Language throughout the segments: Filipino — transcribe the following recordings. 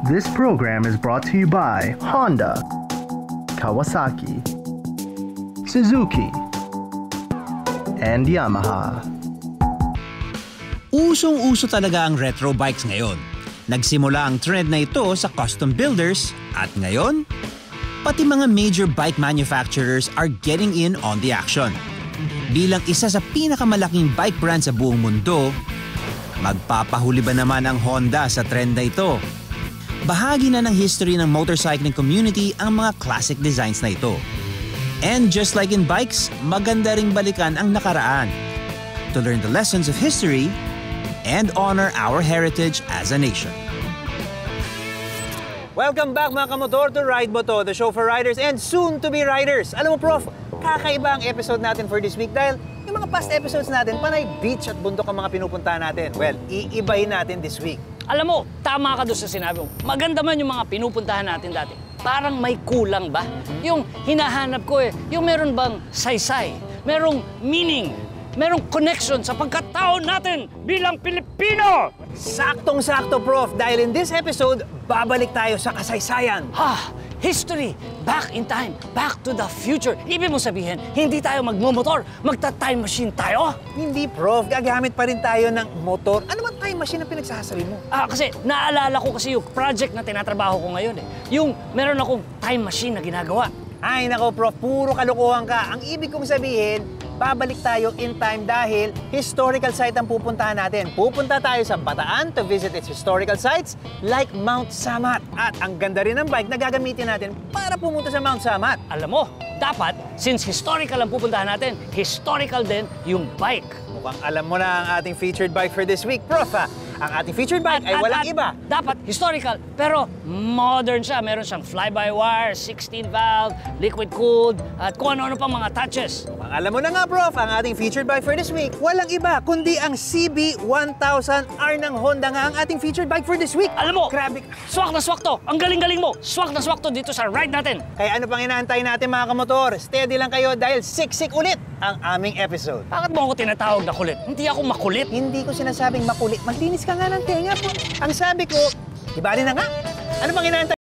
This program is brought to you by Honda, Kawasaki, Suzuki, and Yamaha. Usong-uso talaga ang retro bikes ngayon. Nagsimula ang trend na ito sa custom builders at ngayon, pati mga major bike manufacturers are getting in on the action. Bilang isa sa pinakamalaking bike brand sa buong mundo, magpapahuli ba naman ang Honda sa trend na ito? Bahagi na ng history ng motorcycling community ang mga classic designs na ito. And just like in bikes, maganda ring balikan ang nakaraan to learn the lessons of history and honor our heritage as a nation. Welcome back mga kamotor to Ride Moto, the show for riders and soon-to-be riders. Alam mo Prof, kakaiba ang episode natin for this week dahil yung mga past episodes natin, panay beach at bundok ang mga pinupuntahan natin. Well, iibahin natin this week. Alam mo, tama ka doon sa sinabi mo. Maganda man yung mga pinupuntahan natin dati. Parang may kulang ba? Yung hinahanap ko yung meron bang saysay, merong meaning, merong connection sa pagkatao natin bilang Pilipino! Saktong-sakto, Prof. Dahil in this episode, babalik tayo sa kasaysayan. History, back in time, back to the future. Ibig mo sabihin, hindi tayo magmumotor, magta-time machine tayo? Hindi, Prof. Gagamit pa rin tayo ng motor. Ano man time machine ang pinagsasabi mo? Kasi naalala ko kasi yung project na tinatrabaho ko ngayon Yung meron akong time machine na ginagawa. Ay, nako, Prof. Puro kalokohan ka. Ang ibig kong sabihin, babalik tayo in time dahil historical site ang pupuntahan natin. Pupunta tayo sa Bataan to visit its historical sites like Mount Samat. At ang ganda rin ng bike na gagamitin natin para pumunta sa Mount Samat. Alam mo, dapat, since historical ang pupuntahan natin, historical din yung bike. Mukhang alam mo na ang ating featured bike for this week, Prof. Ang ating featured bike ay walang iba. Dapat historical, pero modern siya. Meron siyang fly-by-wire, 16-valve, liquid-cooled, at kung ano-ano pang mga touches. Mukhang alam mo na nga, Prof. Ang ating featured bike for this week, walang iba, kundi ang CB1000R ng Honda nga ang ating featured bike for this week. Alam mo, grabe. Swak na swak to. Ang galing-galing mo. Swak na swak to dito sa ride natin. Kaya ano pang inaantay natin mga kamotor? Steady lang kayo dahil siksik ulit ang aming episode. Bakit mo ako tinatawag na kulit? Hindi ako makulit. Hindi ko sinasabing makulit. Maglinis ka nga ng tenga po. Ang sabi ko, ibali na nga. Ano pang inaantay?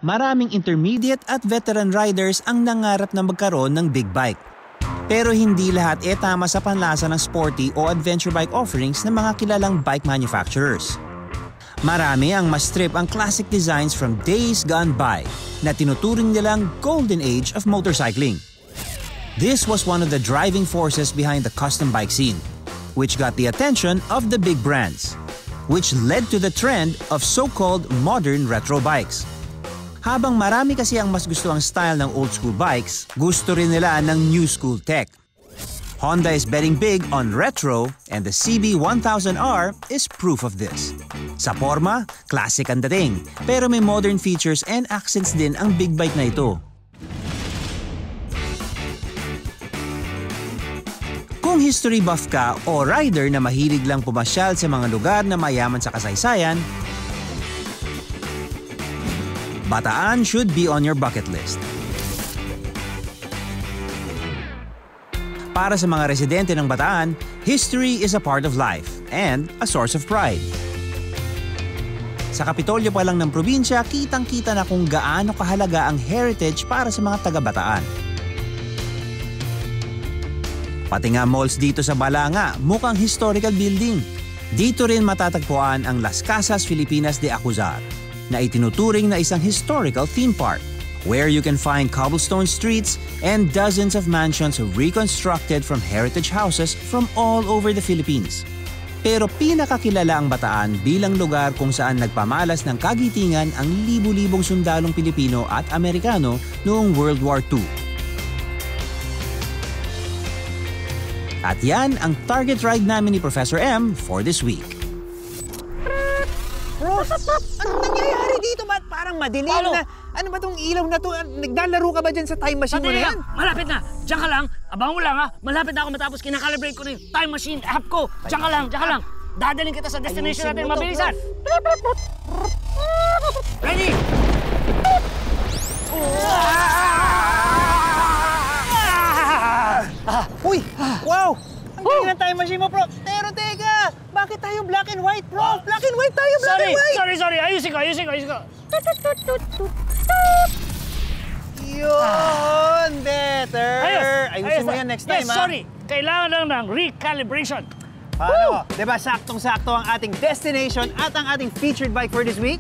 Maraming intermediate at veteran riders ang nangarap na magkaroon ng big bike. Pero hindi lahat tama sa panlasa ng sporty o adventure bike offerings ng mga kilalang bike manufacturers. Marami ang mas trip ang classic designs from days gone by na tinuturing nilang golden age of motorcycling. This was one of the driving forces behind the custom bike scene, which got the attention of the big brands, which led to the trend of so-called modern retro bikes. Habang marami kasi ang mas gusto ang style ng old school bikes, gusto rin nila ng new school tech. Honda is betting big on retro and the CB1000R is proof of this. Sa forma, classic ang dating, pero may modern features and accents din ang big bike na ito. Kung history buff ka o rider na mahilig lang pumasyal sa mga lugar na mayaman sa kasaysayan, Bataan should be on your bucket list. Para sa mga residente ng Bataan, history is a part of life and a source of pride. Sa Kapitolyo pa lang ng probinsya, kitang-kita na kung gaano kahalaga ang heritage para sa mga taga-Bataan. Pati nga malls dito sa Balanga, mukhang historical building. Dito rin matatagpuan ang Las Casas Filipinas de Acuzar, na itinuturing na isang historical theme park, where you can find cobblestone streets and dozens of mansions reconstructed from heritage houses from all over the Philippines. Pero pinakakilala ang Bataan bilang lugar kung saan nagpamalas ng kagitingan ang libu-libong sundalong Pilipino at Amerikano noong World War II. At yan ang target ride namin ni Professor M for this week. Bro, anong nangyayari dito? Ba't parang madilim na? Ano ba tong ilaw na to? Naglalaro ka ba dyan sa time machine mo na yan? Malapit na. Diyan ka lang. Abangan mo lang ha. Malapit na ako matapos kinakalibrate ko na yung time machine app ko. Diyan ka lang, diyan ka lang. Dadaling kita sa destination natin mabilisan. Ready? Uy! Wow! Ang galing ng time machine mo, bro. Pero teka! Bakit tayo black and white, bro? Black and white tayo, black and white! Sorry. Ayusin ko. Yun! Better! Ayusin mo yan next time, yes, sorry. Kailangan lang ng recalibration. Paano? Diba saktong-sakto ang ating destination at ang ating featured bike for this week?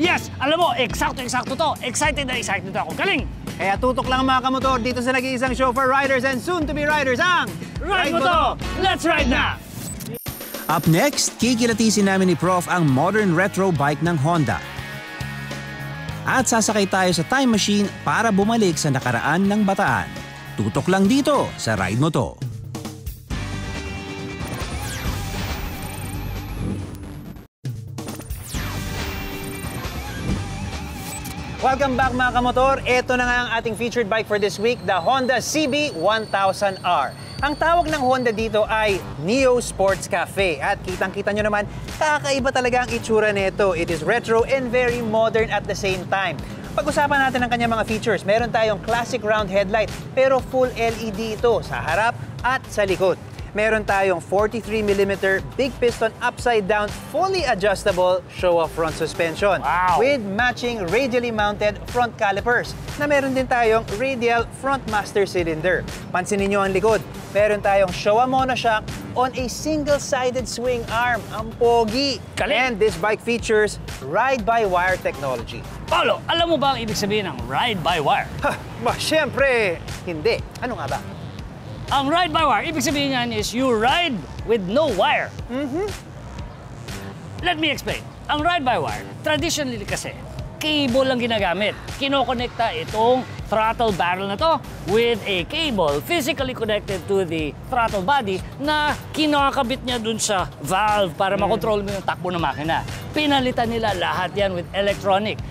Yes! Alam mo, eksakto to. Excited na ako. Galing! Kaya tutok lang mga kamotor dito sa nag-iisang show for riders and soon-to-be riders ang Ride mo to! Let's ride na! Up next, kikilatisin namin ni Prof ang modern retro bike ng Honda. At sasakay tayo sa time machine para bumalik sa nakaraan ng Bataan. Tutok lang dito sa Ride Mo To. Welcome back mga kamotor. Ito na nga ang ating featured bike for this week, the Honda CB1000R. Ang tawag ng Honda dito ay Neo Sports Cafe. At kitang-kita nyo naman, kakaiba talaga ang itsura nito. It is retro and very modern at the same time. Pag-usapan natin ang kanyang mga features. Meron tayong classic round headlight, pero full LED ito sa harap at sa likod. Meron tayong 43mm big piston upside down fully adjustable show-off front suspension. Wow. With matching radially mounted front calipers na meron din tayong radial front master cylinder. Pansinin nyo ang likod. Meron tayong Showa monoshock on a single-sided swing arm. Ang pogi! Galing. And this bike features ride-by-wire technology. Paolo, alam mo ba ang ibig sabihin ng ride-by-wire? Siyempre, hindi. Ano nga ba? Ang ride-by-wire, ibig sabihin niyan is you ride with no wire. Let me explain. Ang ride-by-wire, traditionally kasi, cable lang ginagamit. Kinokonekta itong throttle barrel na to with a cable physically connected to the throttle body na kinakabit niya dun sa valve para makontrol mo yung takbo ng makina. Pinalitan nila lahat yan with electronic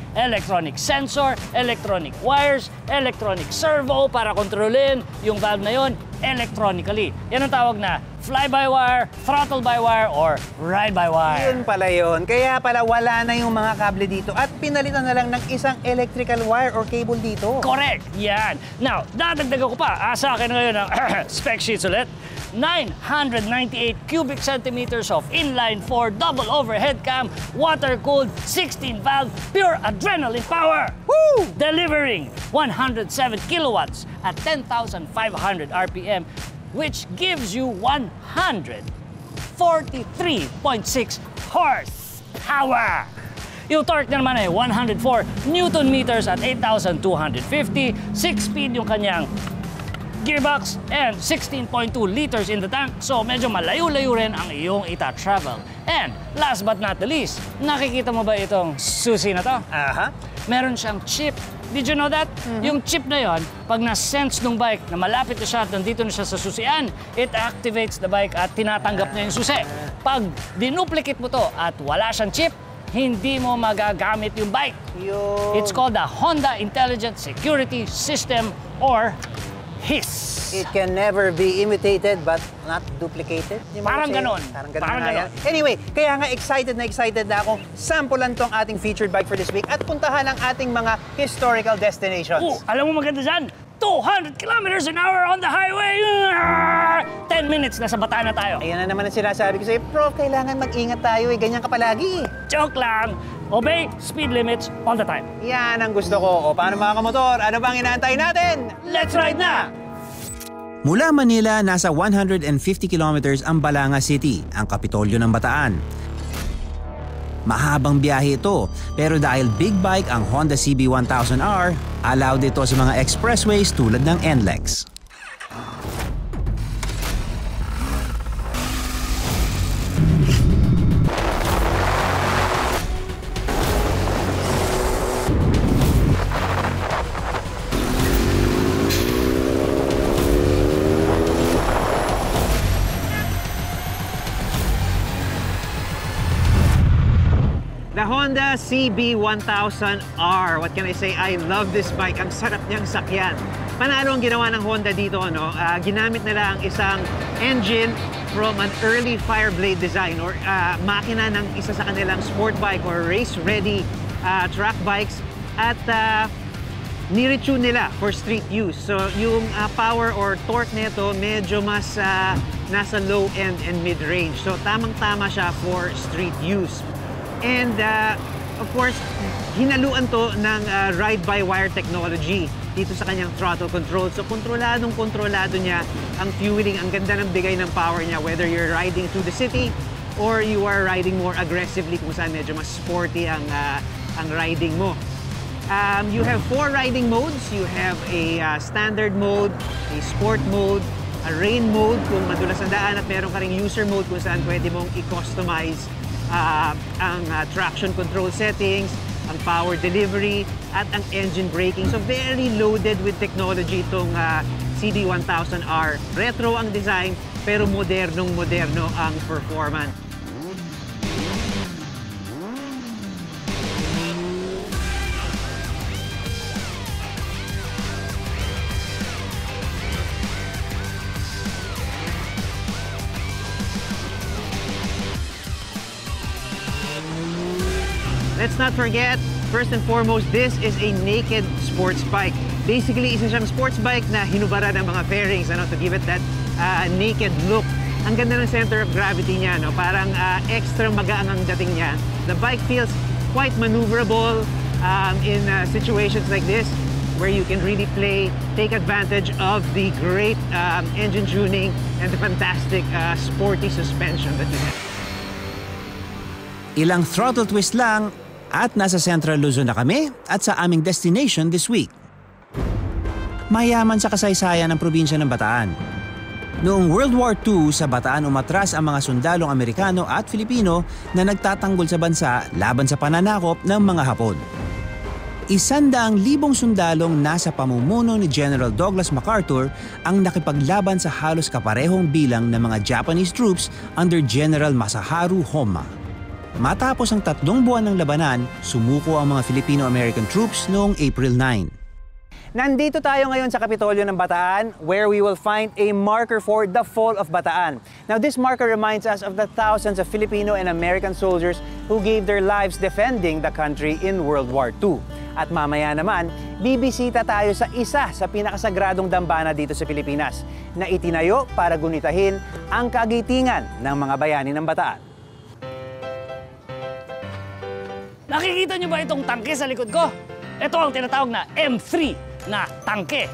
sensor, electronic wires, electronic servo para kontrolin yung valve na yon electronically. Yan ang tawag na fly-by-wire, throttle-by-wire, or ride-by-wire. Yun pala yun. Kaya pala wala na yung mga kable dito at pinalitan na lang ng isang electrical wire or cable dito. Correct! Yan. Now, dadagdagan ko pa. Sa akin ngayon ang spec sheets ulit. 998 cubic centimeters of inline 4 double overhead cam, water-cooled, 16-valve, pure adrenaline power! Woo! Delivering 107 kilowatts at 10,500 RPM, which gives you 143.6 horsepower. Yung torque niya naman ay 104 Newton meters at 8,250. 6-speed yung kanyang gearbox and 16.2 liters in the tank. So medyo malayo-layo rin ang iyong ita-travel. And last but not the least, nakikita mo ba itong susi na to? Aha. Meron siyang chip. Did you know that? Yung chip na yon, pag na-sense ng bike na malapit na siya at nandito na siya sa susian, it activates the bike at tinatanggap niya yung susi. Pag dinuplicate mo to at wala siyang chip, hindi mo magagamit yung bike. Yun. It's called the Honda Intelligent Security System or HISS. It can never be imitated but not duplicated. Parang ganon. Parang Parang ganon. ganon. Anyway, kaya nga excited na akong sampulan tong ating featured bike for this week at puntahan ang ating mga historical destinations. Alam mo maganda dyan? 200 kilometers an hour on the highway! 10 minutes, nasa Bataan na tayo. Ayan na naman ang sinasabi ko sa'yo, Prof, kailangan mag-ingat tayo eh. Ganyan ka palagi. Joke lang! Obey speed limits all the time. Yan ang gusto ko. O paano mga kamotor? Ano bang inaantay natin? Let's ride na! Mula Manila, nasa 150 kilometers ang Balanga City, ang kapitolyo ng Bataan. Mahabang biyahe ito, pero dahil big bike ang Honda CB1000R, allowed ito sa mga expressways tulad ng NLEX. The Honda CB1000R. What can I say? I love this bike. Ang sarap niyang sakyan. Panalo ang ginawa ng Honda dito, no? Ginamit nila ang isang engine from an early Fireblade design or makina ng isa sa kanilang sport bike or race-ready track bikes at niretune nila for street use. So yung power or torque nito medyo mas nasa low end and mid-range. So tamang-tama siya for street use. And of course, hinaluan to ng ride-by-wire technology dito sa kanyang throttle control. So kontrolado niya ang fueling, ang ganda ng bigay ng power niya whether you're riding through the city or you are riding more aggressively kung saan medyo mas sporty ang riding mo. You have 4 riding modes. You have a standard mode, a sport mode, a rain mode kung madulas ang daan at meron ka ring user mode kung saan pwede mong i-customize ang traction control settings, ang power delivery, at ang engine braking. So very loaded with technology itong CB1000R. Retro ang design, pero modernong-moderno ang performance. Let's not forget, first and foremost, this is a naked sports bike. Basically, isa siyang sports bike na hinubara ng mga fairings to give it that naked look. Ang ganda ng center of gravity niya, no? Parang extra magaang ang dating niya. The bike feels quite maneuverable in situations like this where you can really take advantage of the great engine tuning and the fantastic sporty suspension that you have. Ilang throttle twist lang at nasa Central Luzon na kami at sa aming destination this week. Mayaman sa kasaysayan ng probinsya ng Bataan. Noong World War II, sa Bataan umatras ang mga sundalong Amerikano at Filipino na nagtatanggol sa bansa laban sa pananakop ng mga Hapon. 100,000 sundalong nasa pamumuno ni General Douglas MacArthur ang nakipaglaban sa halos kaparehong bilang ng mga Japanese troops under General Masaharu Homma. Matapos ang 3 buwan ng labanan, sumuko ang mga Filipino-American troops noong April 9. Nandito tayo ngayon sa Kapitolyo ng Bataan where we will find a marker for the fall of Bataan. Now this marker reminds us of the thousands of Filipino and American soldiers who gave their lives defending the country in World War II. At mamaya naman, bibisita tayo sa isa sa pinakasagradong dambana dito sa Pilipinas na itinayo para gunitahin ang kagitingan ng mga bayani ng Bataan. Nakikita niyo ba itong tangke sa likod ko? Ito ang tinatawag na M3 na tangke.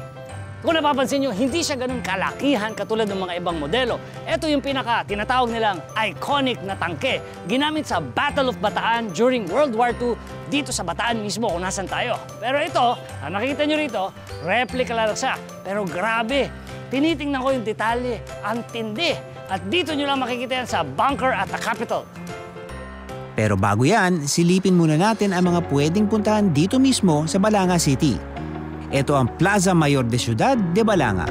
Kung napapansin niyo, hindi siya ganun kalakihan katulad ng mga ibang modelo. Ito yung tinatawag nilang iconic na tangke. Ginamit sa Battle of Bataan during World War II dito sa Bataan mismo kung nasan tayo. Pero ito, ang nakikita niyo rito, replica lang siya. Pero grabe, tinitingnan ko yung detalye, ang tindi. At dito niyo lang makikita yan sa bunker at the Capitol. Pero bago yan, silipin muna natin ang mga pwedeng puntahan dito mismo sa Balanga City. Ito ang Plaza Mayor de Ciudad de Balanga.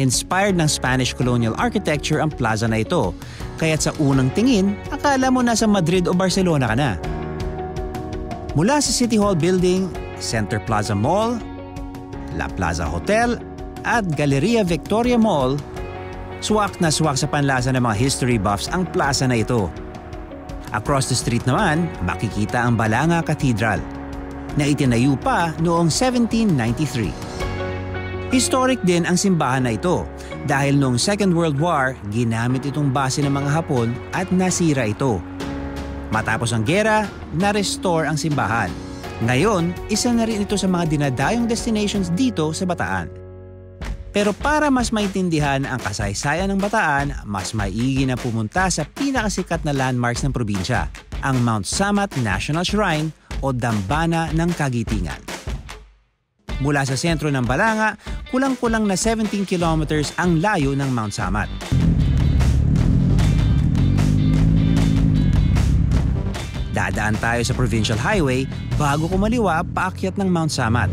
Inspired ng Spanish colonial architecture ang plaza na ito, kaya't sa unang tingin, akala mo nasa Madrid o Barcelona ka na. Mula sa City Hall Building, Center Plaza Mall, La Plaza Hotel, at Galeria Victoria Mall, swak na swak sa panlasa ng mga history buffs ang plaza na ito. Across the street naman, makikita ang Balanga Cathedral, na itinayo pa noong 1793. Historic din ang simbahan na ito dahil noong Second World War, ginamit itong base ng mga Hapon at nasira ito. Matapos ang gera, na-restore ang simbahan. Ngayon, isa na rin ito sa mga dinadayong destinations dito sa Bataan. Pero para mas maintindihan ang kasaysayan ng Bataan, mas maigi na pumunta sa pinakasikat na landmarks ng probinsya, ang Mount Samat National Shrine o Dambana ng Kagitingan. Mula sa sentro ng Balanga, kulang-kulang na 17 kilometers ang layo ng Mount Samat. Dadaan tayo sa Provincial Highway bago kumaliwa paakyat ng Mount Samat.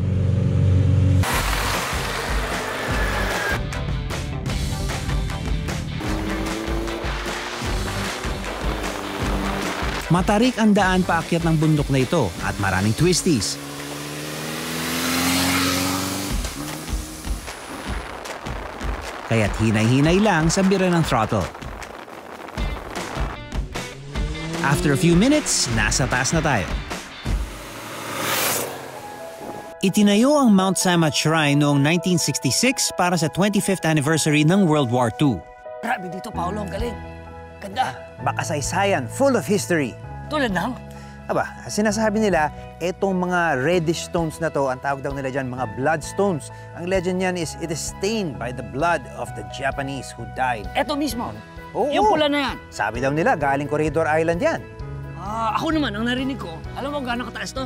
Matarik ang daan paakyat ng bundok na ito at maraming twisties. Kaya't hinay-hinay lang sa bira ng throttle. After a few minutes, nasa taas na tayo. Itinayo ang Mount Samat Shrine noong 1966 para sa 25th anniversary ng World War II. Grabe dito, Paolo. Ang galing. Ganda. Makasaysayan, full of history. Tulad ng? Aba, sinasabi nila, etong mga reddish stones na to, ang tawag daw nila dyan, mga blood stones. Ang legend niyan is, it is stained by the blood of the Japanese who died. Eto mismo. Oo. Yung pula na yan. Sabi daw nila, galing Corridor Island yan. Ako naman, ang narinig ko, alam mo gaano kataas to?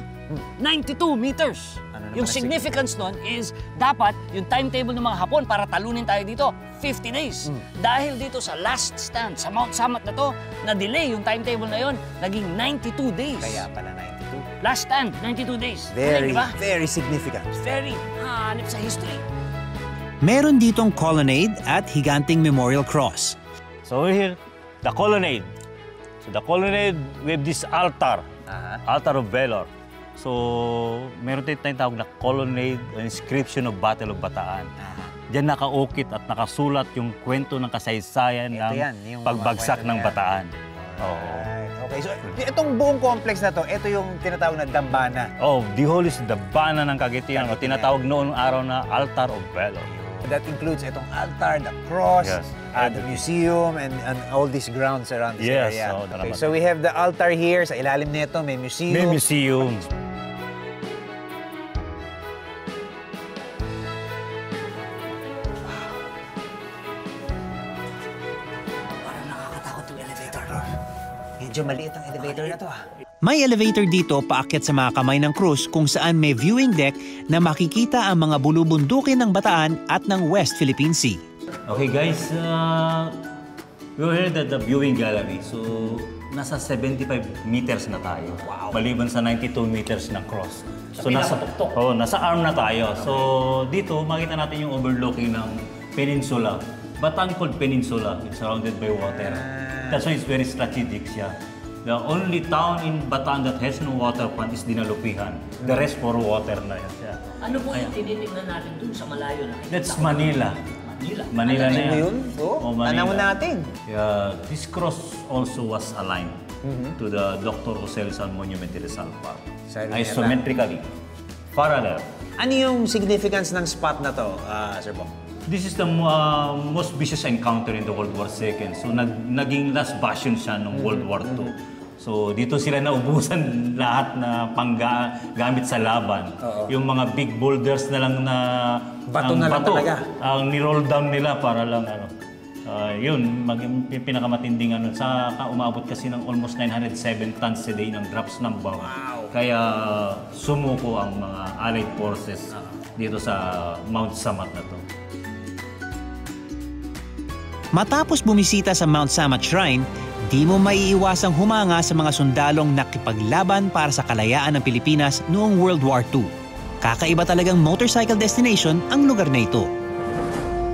92 meters. Ano Yung naman ang significance nun is dapat yung timetable ng mga Hapon para talunin tayo dito, 50 days. Dahil dito sa last stand, sa Mount Samat na to, na-delay yung timetable na yon, naging 92 days. Kaya pala 92. Last stand, 92 days. Very, Diba? very significant. Very hanip sa history. Meron ditong colonnade at higanting memorial cross. So we're here, the colonnade. So the colonnade, we have this altar, altar of valor. So meron tayong tawag na colonnade, an inscription of Battle of Bataan. Diyan nakaukit at nakasulat yung kwento ng kasaysayan Ito ng yan, yung pagbagsak mga kwento ng na yan. Bataan. Oo. Right. Okay, so itong buong complex na to, ito yung tinatawag na Dambana. Oh, the whole is the bana ng Kagitingan, o tinatawag noong araw na altar of valor. That includes itong altar, the cross, Yes. The museum, and all these grounds around this Yes, area. oh, Okay, tama. so we have the altar here. Sa ilalim nito, may museum. May museum. Parang nakakatakot yung elevator. Medyo maliit ang elevator na to. May elevator dito paakyat sa mga kamay ng krus kung saan may viewing deck na makikita ang mga bulubundukin ng Bataan at ng West Philippine Sea. Okay guys, we're here at the viewing gallery. So, nasa 75 meters na tayo. Wow. Maliban sa 92 meters na cross. So, nasa arm na tayo. So, dito makita natin yung overlooking ng peninsula. Bataan called peninsula. It's surrounded by water. That's why it's very strategic siya. The only town in Bataan that has no waterfront is Dinalupihan. The rest for water na yan siya. Ano po yung tinitingnan natin dun sa malayo na? That's Manila. Manila. Manila na Ano yan. yun? Oh, Tanawin natin. Yeah, this cross also was aligned to the Dr. Ocelsan Monument in Rizal Park. Sa Luneta. Isometrically. Parallel. Ano yung significance ng spot na to, Sir Bong? This is the most vicious encounter in the World War II. So naging last bastion siya ng World War II. So dito sila naubusan lahat na panggamit sa laban. Yung mga big boulders na lang na Bato na lang talaga. Ang ni-roll down nila para lang yun, pinakamatinding umabot kasi ng almost 907 tons a day ng drops ng bomb. Wow. Kaya sumuko ang mga Allied forces dito sa Mount Samat na to. Matapos bumisita sa Mount Samat Shrine, di mo maiiwasang humanga sa mga sundalong nakipaglaban para sa kalayaan ng Pilipinas noong World War II. Kakaiba talagang motorcycle destination ang lugar na ito.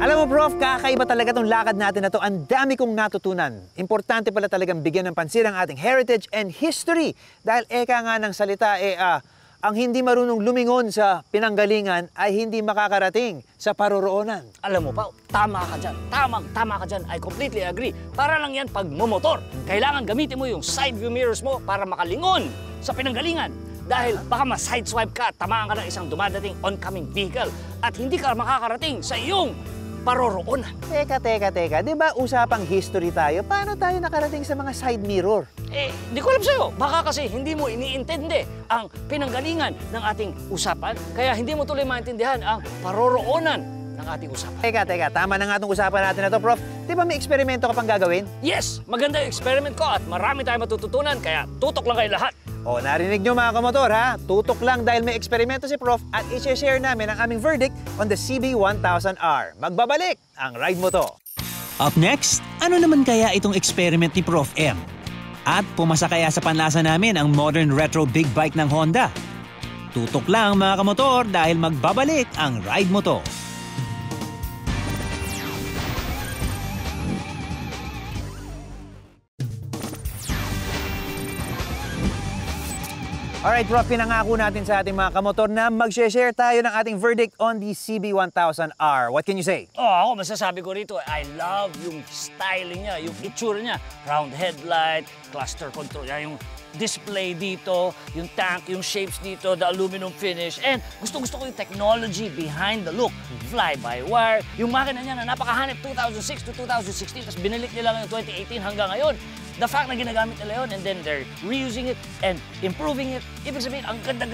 Alam mo, Prof, kakaiba talaga itong lakad natin na to. Ang dami kong natutunan. Importante pala talagang bigyan ng pansin ang ating heritage and history. Dahil eka nga ng salita, ang hindi marunong lumingon sa pinanggalingan ay hindi makakarating sa paroroonan. Alam mo pa, tama ka dyan. Tama ka dyan. I completely agree. Para lang yan pag mumotor. Kailangan gamitin mo yung side view mirrors mo para makalingon sa pinanggalingan. Dahil baka ma-sideswipe ka at tamaan ka ng isang dumadating oncoming vehicle at hindi ka makakarating sa iyong paroroonan. Teka. Di ba usapang history tayo? Paano tayo nakarating sa mga side mirror? Di ko alam sa'yo. Baka kasi hindi mo iniintindi ang pinanggalingan ng ating usapan, kaya hindi mo tuloy maintindihan ang paroroonan ng ating usapan. Teka, tama na nga itong usapan natin na to, Prof. Di ba may eksperimento ka pang gagawin? Yes, maganda yung experiment ko at marami tayong matututunan, kaya tutok lang kayo lahat. O, narinig nyo mga kamotor ha? Tutok lang dahil may eksperimento si Prof at i-share namin ang aming verdict on the CB1000R. Magbabalik ang ride mo to. Up next, ano naman kaya itong experiment ni Prof M? At pumasa kaya sa panlasa namin ang modern retro big bike ng Honda? Tutok lang mga kamotor dahil magbabalik ang ride mo to. Alright, Prof, pinangako natin sa ating mga kamotor na mag-share tayo ng ating verdict on the CB1000R. What can you say? Ako masasabi ko rito, I love yung styling niya, yung itsura niya. Round headlight, cluster control, yung display dito, yung tank, yung shapes dito, the aluminum finish, and gusto-gusto ko yung technology behind the look. Fly-by-wire, yung makina niya na napakahanip 2006 to 2016, tapos binalik nila ngayong 2018 hanggang ngayon. The fact na ginagamit nila yun and then they're reusing it and improving it, ibig sabihin, ang ganda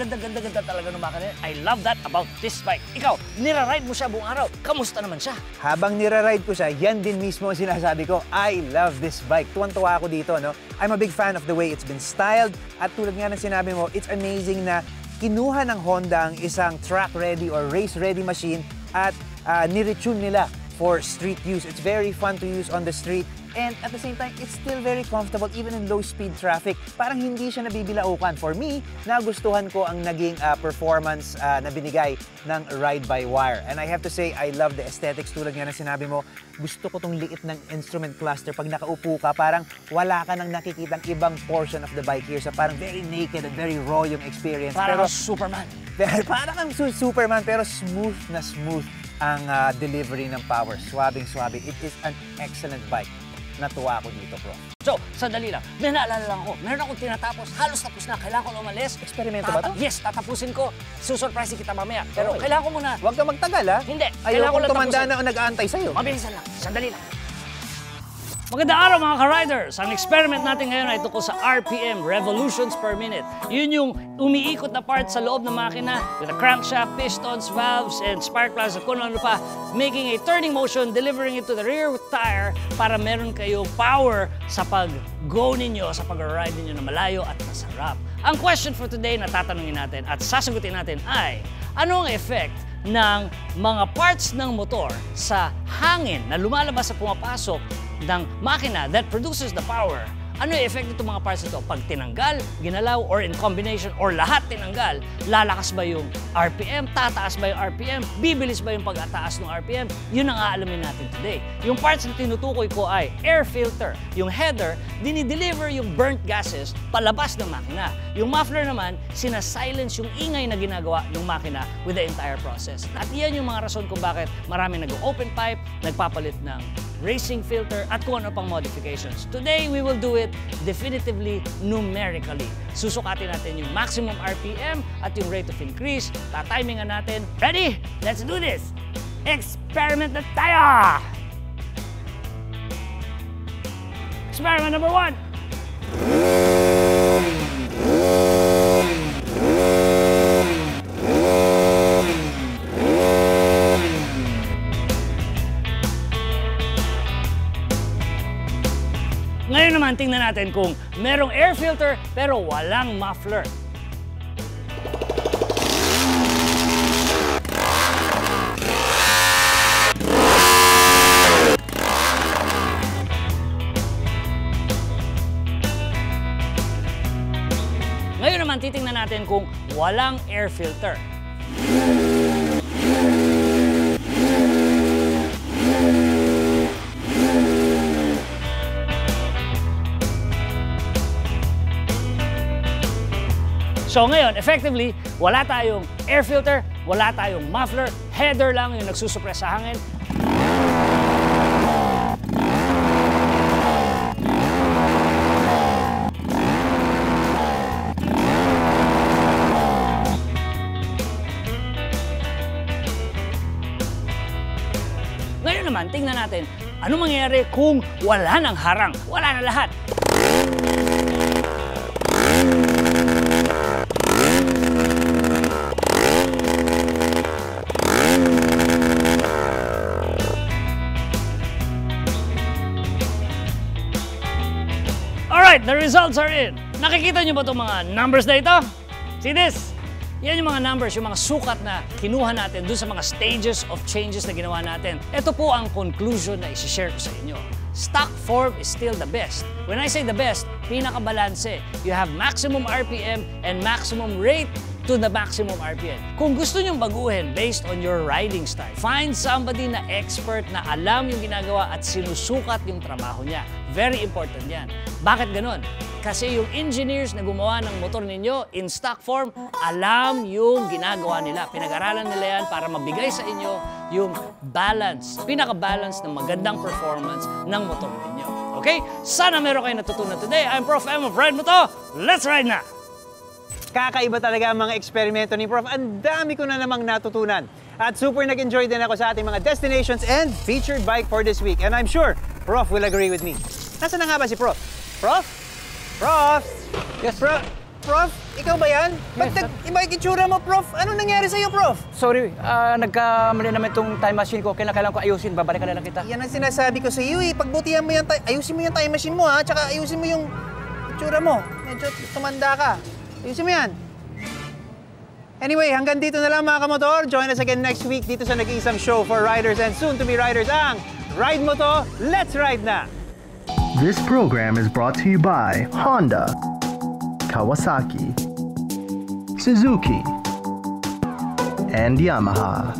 talaga ng makina. I love that about this bike. Ikaw, nira-ride mo siya buong araw. Kamusta naman siya? Habang nira-ride ko siya, yan din mismo ang sinasabi ko. I love this bike. Tuwan-tuwa ako dito, no? I'm a big fan of the way it's been styled. At tulad nga ng sinabi mo, it's amazing na kinuha ng Honda ang isang track-ready or race-ready machine at niretune nila for street use. It's very fun to use on the street. And at the same time, it's still very comfortable even in low-speed traffic. Parang hindi siya nabibilaukan. For me, nagustuhan ko ang naging performance na binigay ng ride-by-wire. And I have to say, I love the aesthetics. Tulad nga ng sinabi mo, gusto ko tong liit ng instrument cluster. Pag nakaupo ka, parang wala ka nang nakikitang ibang portion of the bike here. So parang very naked and very raw yung experience. Parang Superman. Parang ang Superman, pero smooth na smooth ang delivery ng power. Swabing-swabe. It is an excellent bike. Natuwa ako dito, Bro. So, sandali lang. May naalala lang ako. Meron akong tinatapos. Halos tapos na. Kailangan ko na umalis. Eksperimento ba to? Yes, tatapusin ko. Susurprise kita mamaya. Pero kailangan ko muna. Huwag ka magtagal, ha? Hindi. Ayoko tumanda na nag-aantay sa'yo. Mabilisan lang. Sandali lang. Magandang araw mga ka-riders! Ang experiment natin ngayon ay tungkol sa RPM, revolutions per minute. Yun yung umiikot na part sa loob ng makina with a crankshaft, pistons, valves, and spark plugs at kung ano pa, making a turning motion, delivering it to the rear tire para meron kayong power sa pag-go ninyo, sa pag-ride ninyo na malayo at masarap. Ang question for today na tatanungin natin at sasagutin natin ay, anong effect ng mga parts ng motor sa hangin na lumalabas sa pumapasok ng makina that produces the power? Ano yung effect nito mga parts nito? Pag tinanggal, ginalaw, or in combination, or lahat tinanggal, lalakas ba yung RPM? Tataas ba yung RPM? Bibilis ba yung pag-ataas ng RPM? Yun ang aalamin natin today. Yung parts na tinutukoy ko ay air filter. Yung header, dinideliver yung burnt gases palabas ng makina. Yung muffler naman, sinasilence yung ingay na ginagawa ng makina with the entire process. At iyan yung mga rason kung bakit marami nag-open pipe, nagpapalit ng racing filter, at kung ano pang modifications. Today, we will do it definitively numerically. Susukatin natin yung maximum RPM at yung rate of increase. Tatimingan natin. Ready? Let's do this! Experiment na tayo! Experiment number 1. Ngayon naman, tingnan natin kung merong air filter pero walang muffler. Ngayon naman, titingnan natin kung walang air filter. So ngayon, effectively, wala tayong air filter, wala tayong muffler, header lang yung nagsusuppress sa hangin. Ngayon naman, tingnan natin, ano mangyayari kung wala nang harang, wala na lahat. Alright, the results are in. Nakikita nyo ba itong mga numbers na ito? See this? Yan yung mga numbers, yung mga sukat na kinuha natin dun sa mga stages of changes na ginawa natin. Ito po ang conclusion na isi-share ko sa inyo. Stock form is still the best. When I say the best, pinakabalanse. You have maximum RPM and maximum rate to the maximum RPM. Kung gusto nyong baguhin based on your riding style, find somebody na expert na alam yung ginagawa at sinusukat yung trabaho niya. Very important yan. Bakit ganun? Kasi yung engineers na gumawa ng motor ninyo in stock form, alam yung ginagawa nila. Pinag-aralan nila yan para mabigay sa inyo yung balance, pinaka-balance ng magandang performance ng motor ninyo. Okay? Sana meron kayo natutunan today. I'm Prof. M of Ride Moto. Let's ride na! Kakaiba talaga ang mga eksperimento ni Prof. Ang dami ko na namang natutunan. At super nag-enjoy din ako sa ating mga destinations and featured bike for this week. And I'm sure Prof will agree with me. Nasaan na nga ba si Prof? Prof? Prof? Yes, Prof? Prof? Ikaw ba yan? Ba't iba yung itsura mo, Prof? Ano nangyari sa'yo, Prof? Sorry, nagkamali naman itong time machine ko. Kailangan ko ayusin. Babalikan na lang kita. Yan ang sinasabi ko sa iyo eh. Pagbutihan mo yan, ayusin mo yung time machine mo ha. Tsaka ayusin mo yung itsura mo. Medyo tumanda ka. Ayusin mo yan. Anyway, hanggang dito na lang mga kamotor. Join us again next week dito sa nag-iisang show for riders and soon-to-be riders ang Ride Moto, Let's Ride Na! This program is brought to you by Honda, Kawasaki, Suzuki, and Yamaha.